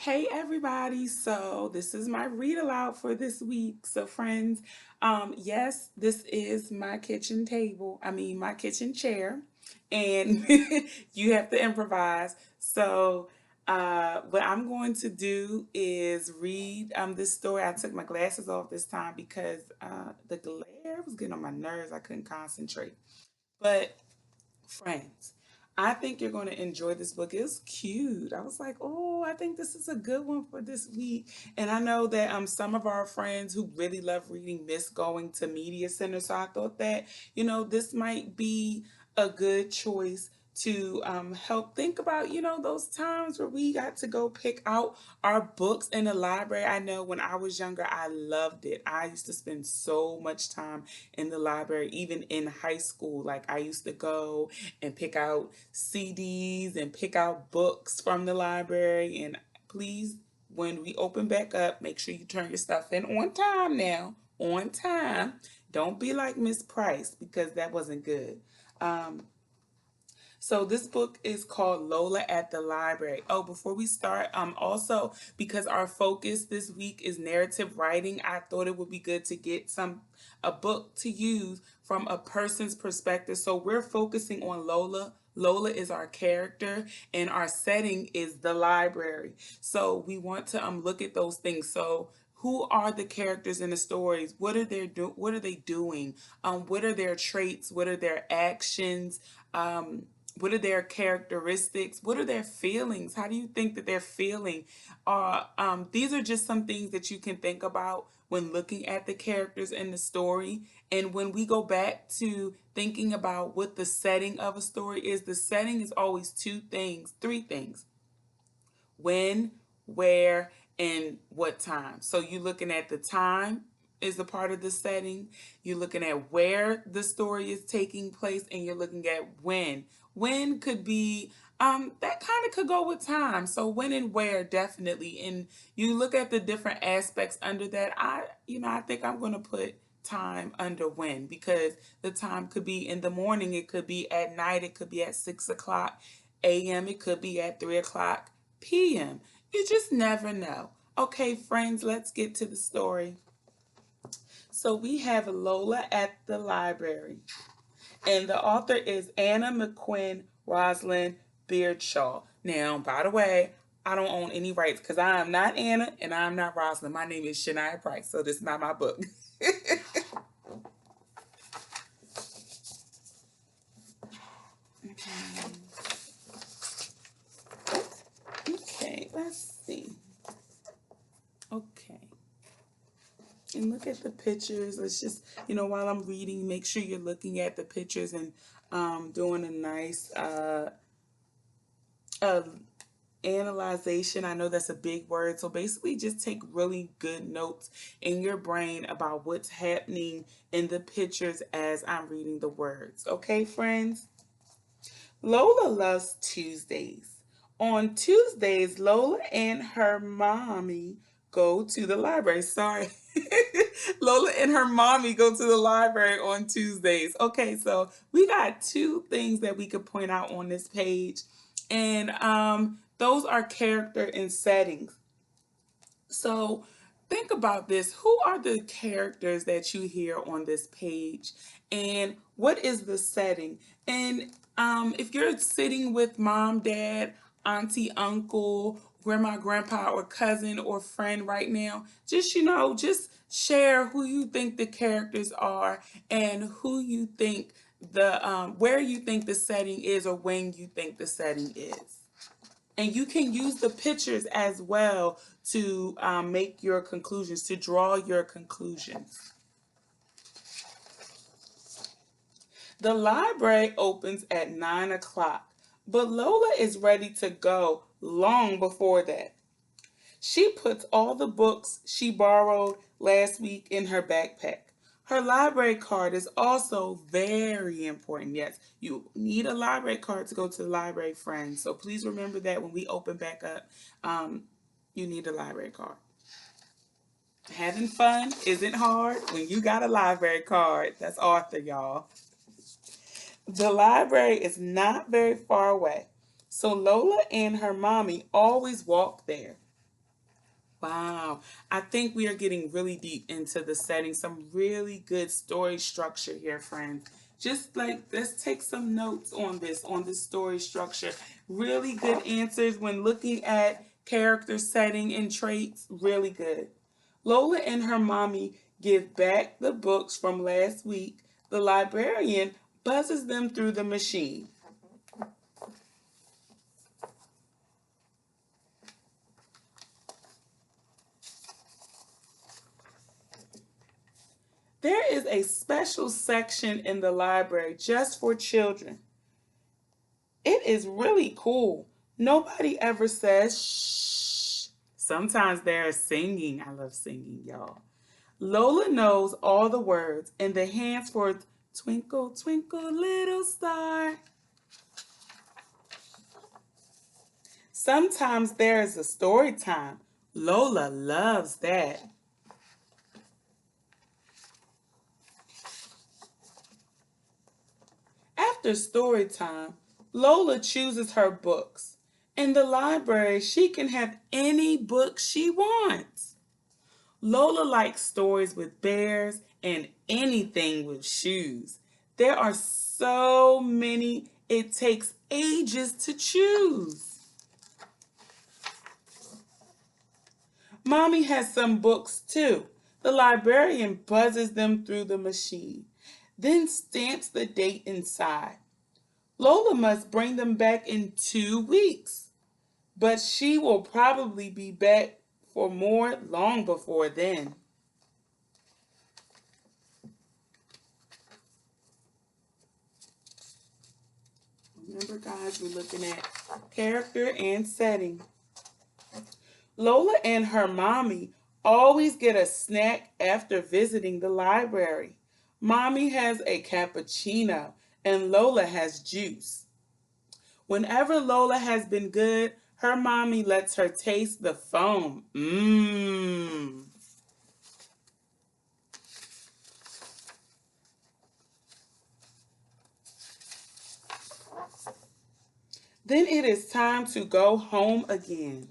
Hey everybody, so this is my read aloud for this week. So friends, yes, this is my kitchen table. I mean my kitchen chair. And you have to improvise. So what I'm going to do is read this story. I took my glasses off this time because the glare was getting on my nerves. I couldn't concentrate. But friends, I think you're going to enjoy this book. It's cute. I was like, oh, I think this is a good one for this week. And I know that some of our friends who really love reading miss going to media center. So I thought that, this might be a good choice to help think about, those times where we got to go pick out our books in the library. I know when I was younger, I loved it. I used to spend so much time in the library, even in high school. Like I used to go and pick out CDs and pick out books from the library. And please, when we open back up, make sure you turn your stuff in on time now. On time. Don't be like Miss Price because that wasn't good. Um, so this book is called Lola at the Library. Oh, before we start, also because our focus this week is narrative writing, I thought it would be good to get a book to use from a person's perspective. So we're focusing on Lola. Lola is our character and our setting is the library. So we want to look at those things. So who are the characters in the stories? What are they doing? What are their traits? What are their actions? What are their characteristics? What are their feelings? How do you think that they're feeling? These are just some things that you can think about when looking at the characters in the story. And when we go back to thinking about what the setting of a story is, the setting is always three things: when, where, and what time. So you're looking at the time is a part of the setting. You're looking at where the story is taking place, and you're looking at when. When could be that kind of could go with time. So when and where definitely. And you look at the different aspects under that. I think I'm going to put time under when, because the time could be in the morning, it could be at night, it could be at 6 o'clock a.m., it could be at 3 o'clock p.m. You just never know. Okay, friends, let's get to the story. So we have Lola at the Library, and the author is Anna McQuinn Roslyn Beardshaw. Now, by the way, I don't own any rights because I am not Anna and I'm not Roslyn. My name is Shania Price, so this is not my book. Okay, let's see. Okay. And look at the pictures. Let's just, while I'm reading, make sure you're looking at the pictures and doing a nice uh, analyzation. I know that's a big word. So basically, just take really good notes in your brain about what's happening in the pictures as I'm reading the words. Okay, friends? Lola loves Tuesdays. On Tuesdays, Lola and her mommy go to the library. Sorry. Lola and her mommy go to the library on Tuesdays. Okay, so we got two things that we could point out on this page. And those are character and settings. So think about this. Who are the characters that you hear on this page? And what is the setting? And if you're sitting with mom, dad, auntie, uncle, grandma, grandpa, or cousin or friend right now, just share who you think the characters are and who you think where you think the setting is or when you think the setting is. And you can use the pictures as well to make your conclusions, to draw your conclusions. The library opens at 9 o'clock, but Lola is ready to go long before that. She puts all the books she borrowed last week in her backpack. Her library card is also very important. Yes, you need a library card to go to the library, friends. So please remember that when we open back up, um, you need a library card. Having fun isn't hard when you got a library card. That's Arthur, y'all. The library is not very far away, so Lola and her mommy always walk there. Wow. I think we are getting really deep into the setting, some really good story structure here, friends. Just like, let's take some notes on this story structure. Really good answers when looking at character setting and traits. Really good. Lola and her mommy give back the books from last week. The librarian buzzes them through the machine. There is a special section in the library just for children. It is really cool. Nobody ever says shh. Sometimes they're singing. I love singing, y'all. Lola knows all the words and the hands for twinkle, twinkle, little star. Sometimes there is a story time. Lola loves that. After story time, Lola chooses her books. In the library, she can have any book she wants. Lola likes stories with bears and anything with shoes. There are so many, it takes ages to choose. Mommy has some books too. The librarian buzzes them through the machine, then stamps the date inside. Lola must bring them back in 2 weeks, but she will probably be back for more long before then. Remember, guys, we're looking at character and setting. Lola and her mommy always get a snack after visiting the library. Mommy has a cappuccino and Lola has juice. Whenever Lola has been good, her mommy lets her taste the foam. Mmm. Then it is time to go home again.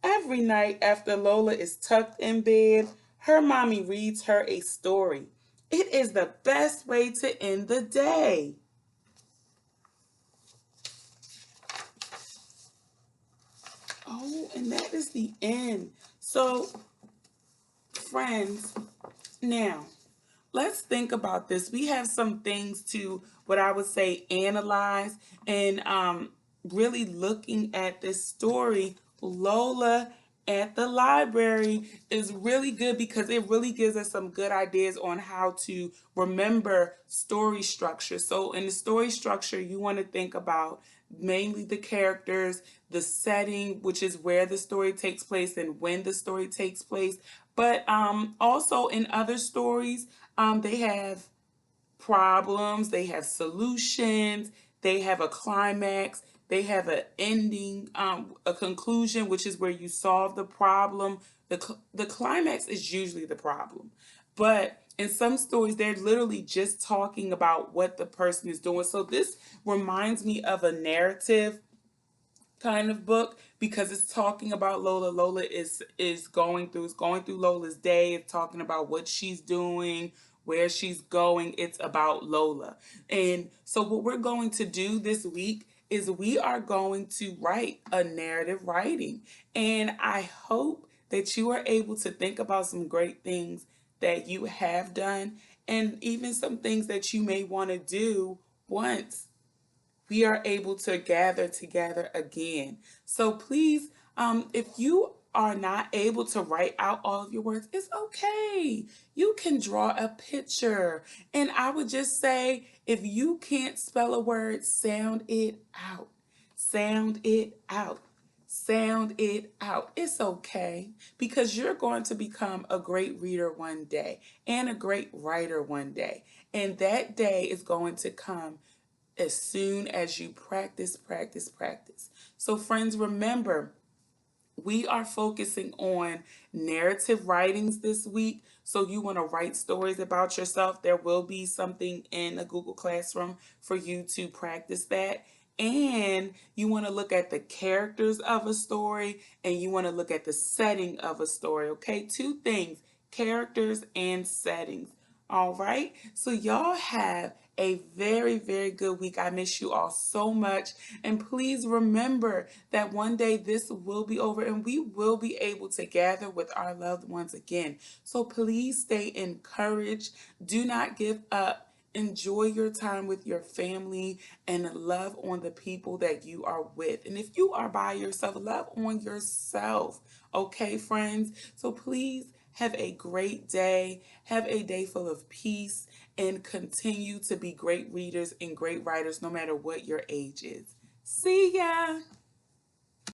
Every night after Lola is tucked in bed, her mommy reads her a story. It is the best way to end the day. Oh, and that is the end. So, friends, now let's think about this. We have some things to, what I would say, analyze and really looking at this story. Lola at the library is really good because it really gives us some good ideas on how to remember story structure. So in the story structure, you want to think about mainly the characters, the setting, which is where the story takes place and when the story takes place. But also in other stories, they have problems, they have solutions, they have a climax, they have an ending, a conclusion, which is where you solve the problem. The climax is usually the problem. But in some stories, they're literally just talking about what the person is doing. So this reminds me of a narrative kind of book because it's talking about Lola. Lola is going through Lola's day. It's talking about what she's doing, where she's going. It's about Lola. And so what we're going to do this week is we are going to write a narrative writing. And I hope that you are able to think about some great things that you have done and even some things that you may want to do once we are able to gather together again. So please, if you are not able to write out all of your words, it's okay. You can draw a picture. And I would just say, if you can't spell a word, sound it out. Sound it out. Sound it out. It's okay because you're going to become a great reader one day and a great writer one day. And that day is going to come as soon as you practice, practice, practice. So, friends, remember, we are focusing on narrative writings this week. So, you want to write stories about yourself. There will be something in a Google Classroom for you to practice that. and you want to look at the characters of a story, and you want to look at the setting of a story. Okay, two things: characters and settings. All right, so y'all have a very, very good week. I miss you all so much. And please remember that one day this will be over and we will be able to gather with our loved ones again. So please stay encouraged. Do not give up. Enjoy your time with your family and love on the people that you are with. And if you are by yourself, love on yourself. Okay, friends? So please have a great day. Have a day full of peace and continue to be great readers and great writers no matter what your age is. See ya!